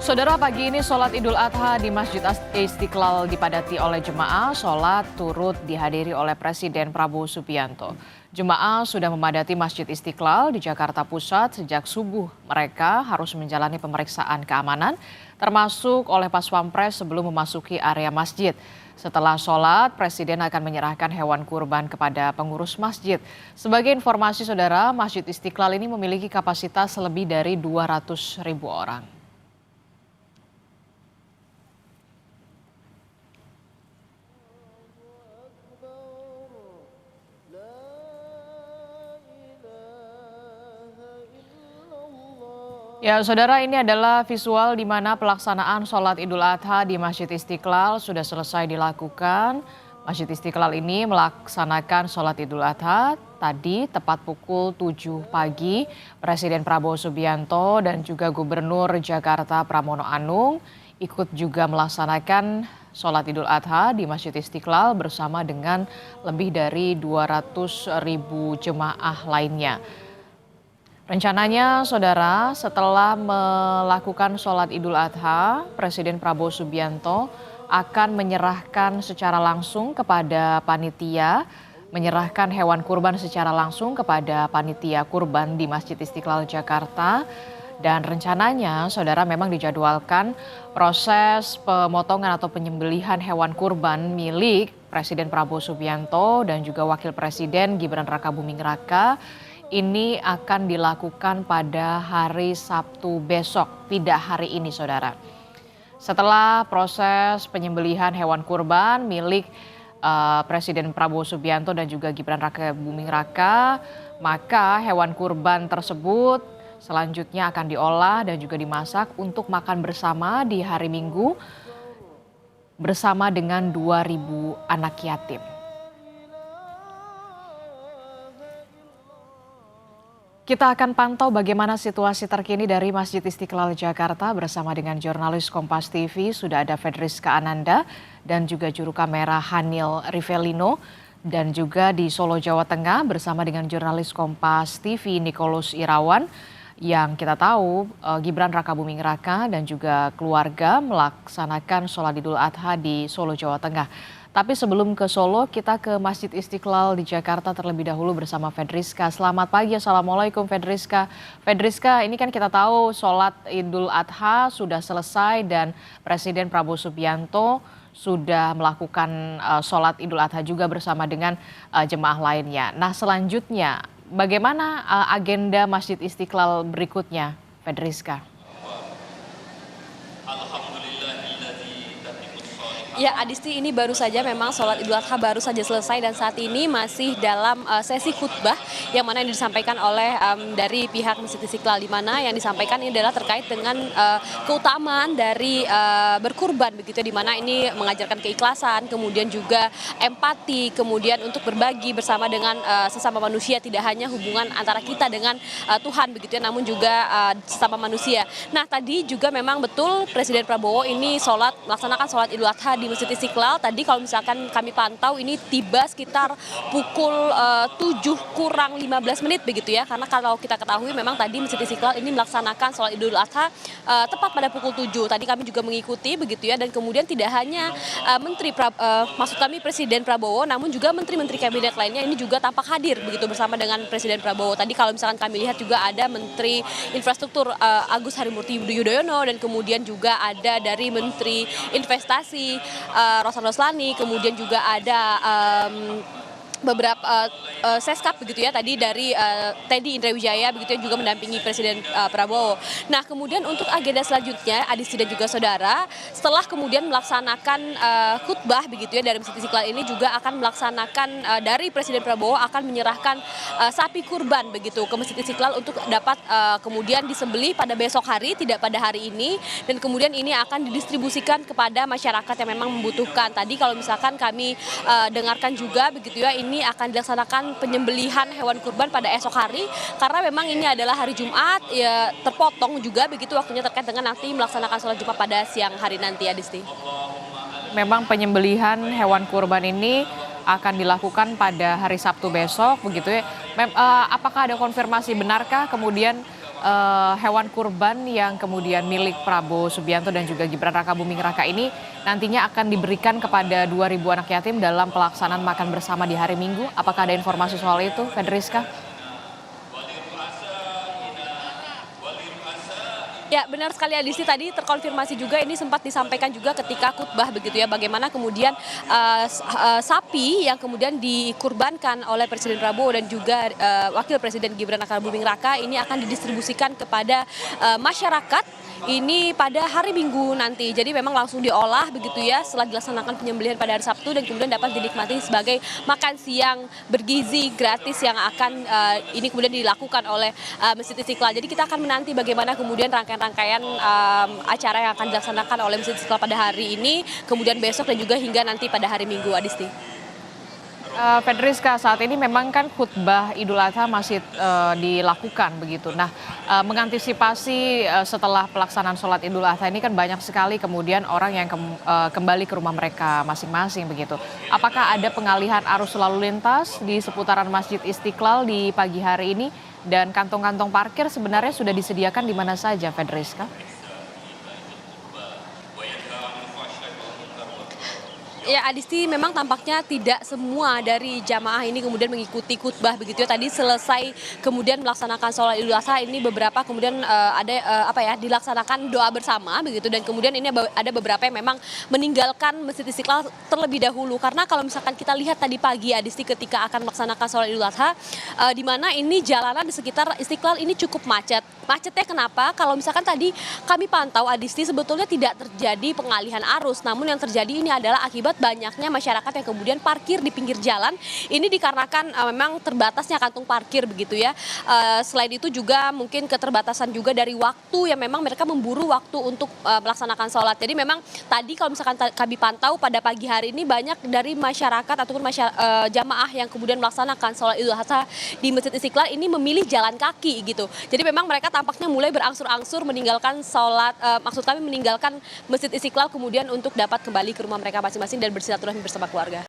Saudara, pagi ini sholat Idul Adha di Masjid Istiqlal dipadati oleh jemaah. Sholat turut dihadiri oleh Presiden Prabowo Subianto. Jemaah sudah memadati Masjid Istiqlal di Jakarta Pusat sejak subuh. Mereka harus menjalani pemeriksaan keamanan, termasuk oleh Pas Pampres sebelum memasuki area masjid. Setelah sholat, Presiden akan menyerahkan hewan kurban kepada pengurus masjid. Sebagai informasi saudara, Masjid Istiqlal ini memiliki kapasitas lebih dari 200.000 orang. Ya, saudara, ini adalah visual di mana pelaksanaan sholat Idul Adha di Masjid Istiqlal sudah selesai dilakukan. Masjid Istiqlal ini melaksanakan sholat Idul Adha tadi tepat pukul 7 pagi. Presiden Prabowo Subianto dan juga Gubernur Jakarta Pramono Anung ikut juga melaksanakan sholat Idul Adha di Masjid Istiqlal bersama dengan lebih dari 200.000 jemaah lainnya. Rencananya, saudara, setelah melakukan sholat Idul Adha, Presiden Prabowo Subianto akan menyerahkan secara langsung kepada panitia, menyerahkan hewan kurban secara langsung kepada panitia kurban di Masjid Istiqlal Jakarta. Dan rencananya, saudara, memang dijadwalkan proses pemotongan atau penyembelihan hewan kurban milik Presiden Prabowo Subianto dan juga Wakil Presiden Gibran Rakabuming Raka ini akan dilakukan pada hari Sabtu besok, tidak hari ini, saudara. Setelah proses penyembelihan hewan kurban milik Presiden Prabowo Subianto dan juga Gibran Rakabuming Raka, maka hewan kurban tersebut selanjutnya akan diolah dan juga dimasak untuk makan bersama di hari Minggu bersama dengan 2.000 anak yatim. Kita akan pantau bagaimana situasi terkini dari Masjid Istiqlal Jakarta bersama dengan jurnalis Kompas TV. Sudah ada Fedriska Ananda dan juga juru kamera Hanil Rivelino. Dan juga di Solo, Jawa Tengah bersama dengan jurnalis Kompas TV Nikolus Irawan. Yang kita tahu Gibran Rakabuming Raka dan juga keluarga melaksanakan sholat Idul Adha di Solo, Jawa Tengah. Tapi sebelum ke Solo, kita ke Masjid Istiqlal di Jakarta terlebih dahulu bersama Fedriska. Selamat pagi, Assalamualaikum Fedriska. Fedriska, ini kan kita tahu sholat Idul Adha sudah selesai dan Presiden Prabowo Subianto sudah melakukan sholat Idul Adha juga bersama dengan jemaah lainnya. Nah, selanjutnya bagaimana agenda Masjid Istiqlal berikutnya, Fedriska? Ya, Adisti, ini baru saja memang sholat Idul Adha baru saja selesai dan saat ini masih dalam sesi khutbah yang mana yang disampaikan oleh dari pihak Masjid Istiqlal, di mana yang disampaikan ini adalah terkait dengan keutamaan dari berkurban begitu, di mana ini mengajarkan keikhlasan, kemudian juga empati, kemudian untuk berbagi bersama dengan sesama manusia, tidak hanya hubungan antara kita dengan Tuhan begitu ya, namun juga sesama manusia. Nah, tadi juga memang betul Presiden Prabowo ini melaksanakan sholat Idul Adha di Masjid Istiqlal. Tadi kalau misalkan kami pantau ini tiba sekitar pukul 7 kurang 15 menit begitu ya. Karena kalau kita ketahui memang tadi Masjid Istiqlal ini melaksanakan sholat Idul Adha tepat pada pukul 7. Tadi kami juga mengikuti begitu ya, dan kemudian tidak hanya Presiden Prabowo, namun juga menteri-menteri kabinet lainnya ini juga tampak hadir begitu bersama dengan Presiden Prabowo. Tadi kalau misalkan kami lihat juga ada Menteri Infrastruktur Agus Harimurti Yudhoyono, dan kemudian juga ada dari Menteri Investasi Rosan Roslani, kemudian juga ada beberapa seskap begitu ya, tadi dari Teddy Indra Wijaya begitu yang juga mendampingi Presiden Prabowo. Nah, kemudian untuk agenda selanjutnya, Adisti dan juga saudara, setelah kemudian melaksanakan khutbah begitu ya dari Masjid Istiqlal ini, juga akan melaksanakan dari Presiden Prabowo akan menyerahkan sapi kurban begitu ke Masjid Istiqlal untuk dapat kemudian disembelih pada besok hari, tidak pada hari ini, dan kemudian ini akan didistribusikan kepada masyarakat yang memang membutuhkan. Tadi kalau misalkan kami dengarkan juga begitu ya, ini akan dilaksanakan penyembelihan hewan kurban pada esok hari, karena memang ini adalah hari Jumat ya, terpotong juga begitu waktunya terkait dengan nanti melaksanakan sholat Jumat pada siang hari nanti, Adisti. Memang penyembelihan hewan kurban ini akan dilakukan pada hari Sabtu besok begitu ya. Apakah ada konfirmasi, benarkah kemudian hewan kurban yang kemudian milik Prabowo Subianto dan juga Gibran Rakabuming Raka ini nantinya akan diberikan kepada 2.000 anak yatim dalam pelaksanaan makan bersama di hari Minggu. Apakah ada informasi soal itu, Fedriska? Ya, benar sekali Adisti, tadi terkonfirmasi juga ini sempat disampaikan juga ketika khutbah begitu ya, bagaimana kemudian sapi yang kemudian dikurbankan oleh Presiden Prabowo dan juga Wakil Presiden Gibran Rakabuming Raka ini akan didistribusikan kepada masyarakat ini pada hari Minggu nanti. Jadi memang langsung diolah begitu ya setelah dilaksanakan penyembelihan pada hari Sabtu dan kemudian dapat dinikmati sebagai makan siang bergizi gratis yang akan ini kemudian dilakukan oleh Masjid Istiqlal. Jadi kita akan menanti bagaimana kemudian rangkaian acara yang akan dilaksanakan oleh Masjid Istiqlal pada hari ini, kemudian besok dan juga hingga nanti pada hari Minggu, Adisti. Fedriska, saat ini memang kan khutbah Idul Adha masih dilakukan begitu. Nah, mengantisipasi setelah pelaksanaan sholat Idul Adha ini kan banyak sekali kemudian orang yang kembali ke rumah mereka masing-masing begitu. Apakah ada pengalihan arus lalu lintas di seputaran Masjid Istiqlal di pagi hari ini dan kantong-kantong parkir sebenarnya sudah disediakan di mana saja, Fedriska? Ya, Adisti, memang tampaknya tidak semua dari jamaah ini kemudian mengikuti khutbah begitu ya. Tadi selesai kemudian melaksanakan sholat Idul Adha ini beberapa kemudian dilaksanakan doa bersama begitu dan kemudian ini ada beberapa yang memang meninggalkan Masjid Istiqlal terlebih dahulu karena kalau misalkan kita lihat tadi pagi Adisti ketika akan melaksanakan sholat Idul Adha di mana ini jalanan di sekitar Istiqlal ini cukup macet. Macetnya kenapa? Kalau misalkan tadi kami pantau Adisti sebetulnya tidak terjadi pengalihan arus, namun yang terjadi ini adalah akibat banyaknya masyarakat yang kemudian parkir di pinggir jalan. Ini dikarenakan memang terbatasnya kantung parkir begitu ya. Selain itu juga mungkin keterbatasan juga dari waktu yang memang mereka memburu waktu untuk melaksanakan sholat. Jadi memang tadi kalau misalkan kami pantau pada pagi hari ini banyak dari masyarakat ataupun jamaah yang kemudian melaksanakan sholat Idul Adha di Masjid Istiqlal ini memilih jalan kaki gitu. Jadi memang mereka tampaknya mulai berangsur-angsur meninggalkan sholat, maksud kami meninggalkan Masjid Istiqlal kemudian untuk dapat kembali ke rumah mereka masing-masing dan bersilaturahmi bersama keluarga.